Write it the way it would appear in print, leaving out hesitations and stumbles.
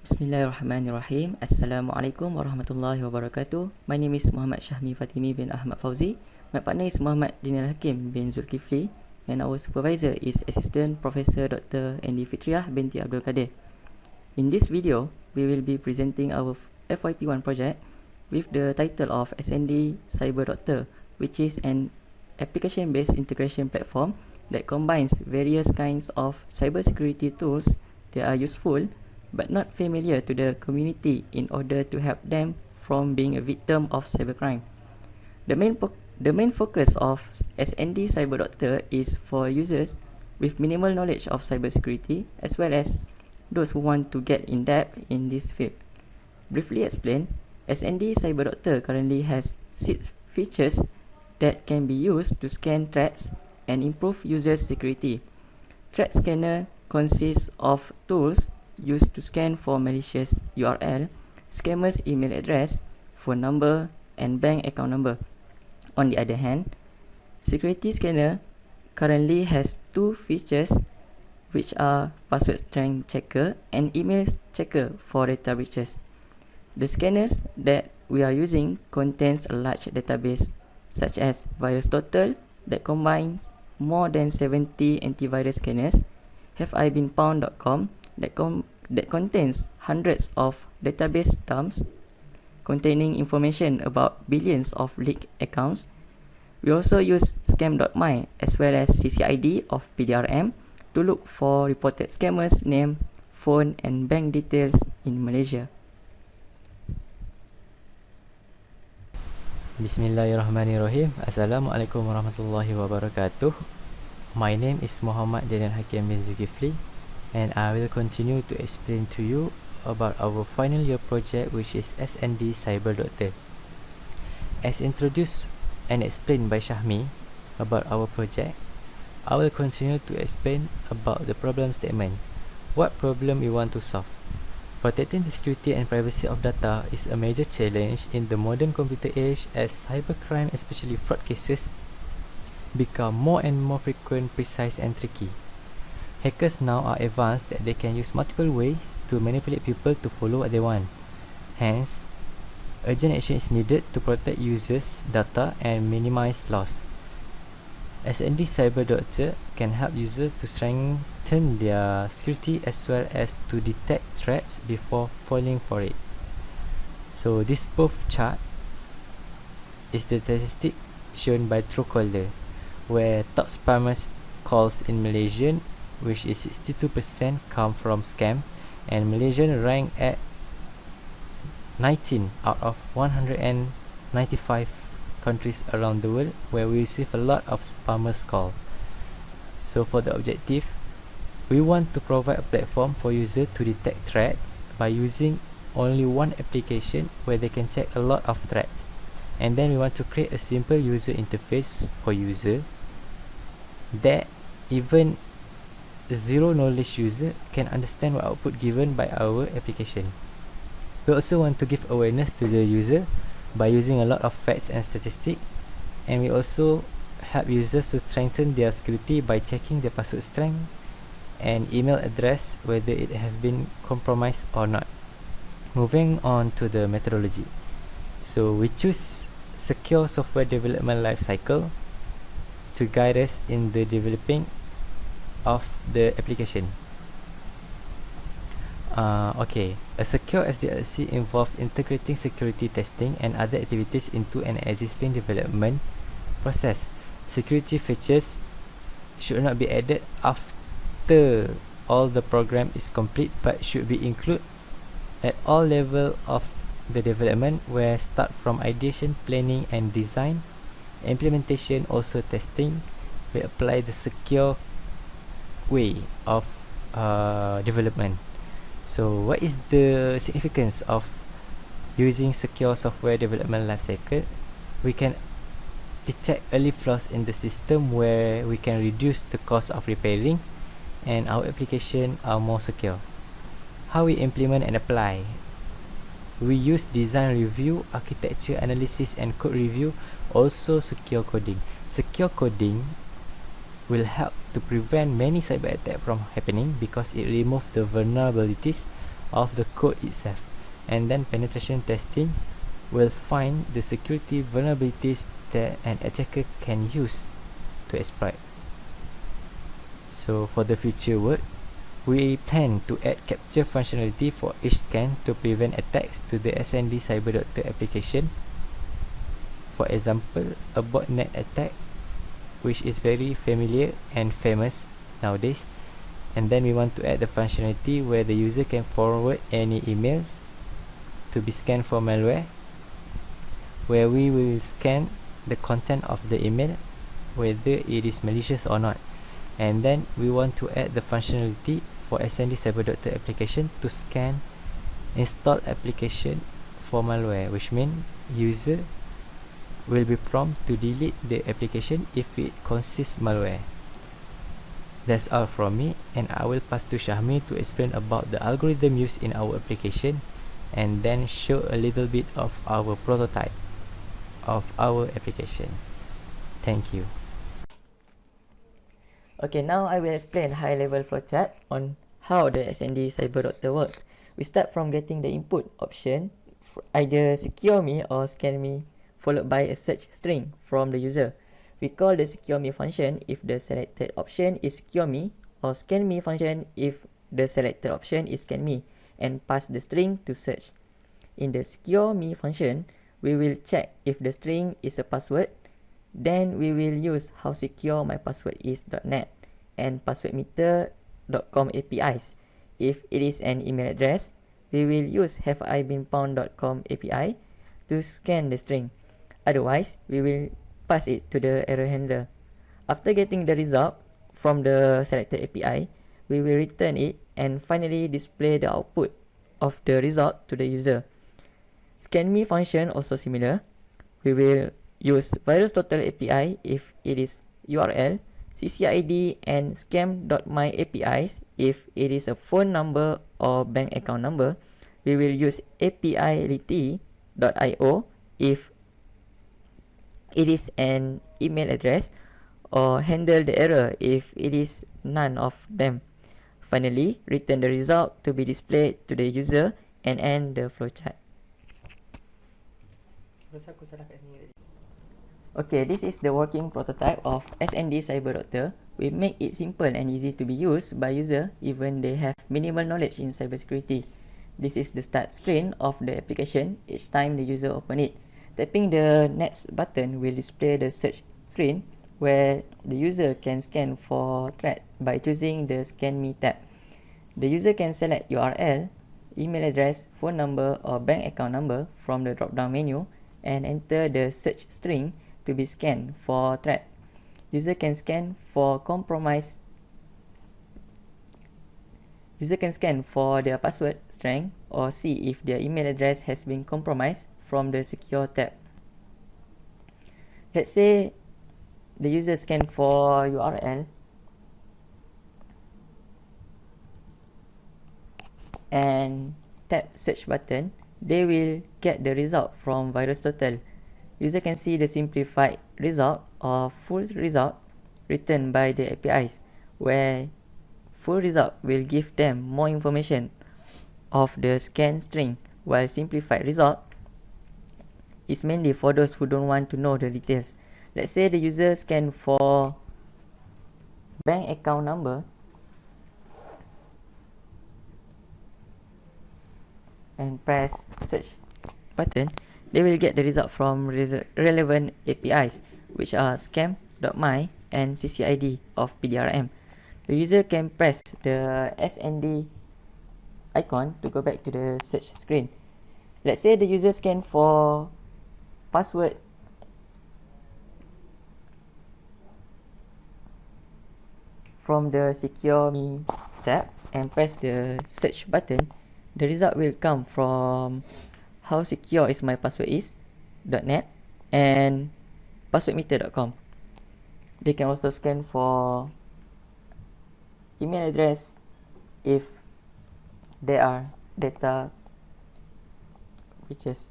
Bismillahirrahmanirrahim. Assalamualaikum warahmatullahi wabarakatuh. My name is Muhammad Syahmi Fatimi bin Ahmad Fauzi. My partner is Muhammad Dinal Hakim bin Zulkifli, and our supervisor is Assistant Professor Dr. Andy Fitriah binti Abdul Kadir. In this video, we will be presenting our FYP1 project with the title of S&D Cyber Doctor, which is an application-based integration platform that combines various kinds of cybersecurity tools that are useful but not familiar to the community in order to help them from being a victim of cybercrime. The main focus of S&D Cyber Doctor is for users with minimal knowledge of cybersecurity as well as those who want to get in depth in this field. Briefly explained, S&D Cyber Doctor currently has 6 features that can be used to scan threats and improve users' security. Threat Scanner consists of tools used to scan for malicious URL, scammers' email address, phone number, and bank account number. On the other hand, Security Scanner currently has 2 features, which are Password Strength Checker and Email Checker for data breaches. The scanners that we are using contains a large database such as VirusTotal that combines more than 70 antivirus scanners, HaveIBeenPwned.com that contains hundreds of database dumps containing information about billions of leaked accounts. We also use Scam.my as well as CCID of PDRM to look for reported scammers' name, phone, and bank details in Malaysia. Bismillahirrahmanirrahim. Assalamualaikum warahmatullahi wabarakatuh. My name is Muhammad Dinal Hakim bin Zulkifli, and I will continue to explain to you about our final year project, which is S&D Cyber Doctor. As introduced and explained by Syahmi about our project, I will continue to explain about the problem statement. What problem we want to solve? Protecting the security and privacy of data is a major challenge in the modern computer age, as cybercrime, especially fraud cases, become more and more frequent, precise, and tricky. Hackers now are advanced that they can use multiple ways to manipulate people to follow what they want. Hence, urgent action is needed to protect users' data and minimize loss. S&D Cyber Doctor can help users to strengthen their security as well as to detect threats before falling for it. So this both chart is the statistic shown by Truecaller, where top spammers calls in Malaysian, which is 62%, come from scam, and Malaysian rank at 19 out of 195 countries around the world where we receive a lot of spammers call. So for the objective, we want to provide a platform for users to detect threats by using only one application where they can check a lot of threats, and then we want to create a simple user interface for user that even a zero knowledge user can understand what output given by our application. We also want to give awareness to the user by using a lot of facts and statistics, and we also help users to strengthen their security by checking their password strength and email address whether it has been compromised or not. Moving on to the methodology. So we choose secure software development life cycle to guide us in the developing of the application. Okay, a secure SDLC involves integrating security testing and other activities into an existing development process. Security features should not be added after all the program is complete, but should be included at all level of the development, where start from ideation, planning, and design, implementation, also testing. We apply the secure way of development. So what is the significance of using secure software development lifecycle? We can detect early flaws in the system where we can reduce the cost of repairing, and our application are more secure. How we implement and apply? We use design review, architecture analysis, and code review, also secure coding. Secure coding will help to prevent many cyber attacks from happening because it removes the vulnerabilities of the code itself, and then penetration testing will find the security vulnerabilities that an attacker can use to exploit. So for the future work, we plan to add capture functionality for each scan to prevent attacks to the S&D Cyber Doctor application. For example, a botnet attack, which is very familiar and famous nowadays, and then we want to add the functionality where the user can forward any emails to be scanned for malware, where we will scan the content of the email whether it is malicious or not, and then we want to add the functionality for S&D Cyber Doctor application to scan installed application for malware, which means user will be prompted to delete the application if it consists malware. That's all from me, and I will pass to Shahmi to explain about the algorithm used in our application and then show a little bit of our prototype of our application. Thank you. Okay, now I will explain high-level flowchart on how the S&D Cyber Doctor works. We start from getting the input option, either secure me or scan me, followed by a search string from the user. We call the secure me function if the selected option is secure me, or scan me function if the selected option is scan me, and pass the string to search. In the secure me function, we will check if the string is a password. Then we will use how secure my password is.net and passwordmeter.com APIs. If it is an email address, we will use haveibeenpwned.com API to scan the string. Otherwise, we will pass it to the error handler. After getting the result from the selected API, we will return it and finally display the output of the result to the user. Scan me function also similar. We will use VirusTotal API if it is URL, CCID and scam.my APIs if it is a phone number or bank account number. We will use APILity.io if it is an email address, or handle the error if it is none of them. Finally, return the result to be displayed to the user and end the flowchart. Okay, this is the working prototype of S&D Cyber Doctor. We make it simple and easy to be used by user even they have minimal knowledge in cybersecurity. This is the start screen of the application each time the user open it. Tapping the next button will display the search screen where the user can scan for threat by choosing the Scan Me tab. The user can select URL, email address, phone number or bank account number from the drop-down menu and enter the search string to be scanned for threat. User can scan for compromise. User can scan for their password strength or see if their email address has been compromised from the secure tab. Let's say the user scan for URL and tap search button, they will get the result from VirusTotal. User can see the simplified result or full result written by the APIs, where full result will give them more information of the scan string, while simplified result is mainly for those who don't want to know the details. Let's say the user scan for bank account number and press search button, they will get the result from relevant APIs, which are scam.my and CCID of PDRM. The user can press the S&D icon to go back to the search screen. Let's say the user scan for password from the Secure Me tab and press the search button. The result will come from how secure is my password is.net and passwordmeter.com. They can also scan for email address if there are data breaches.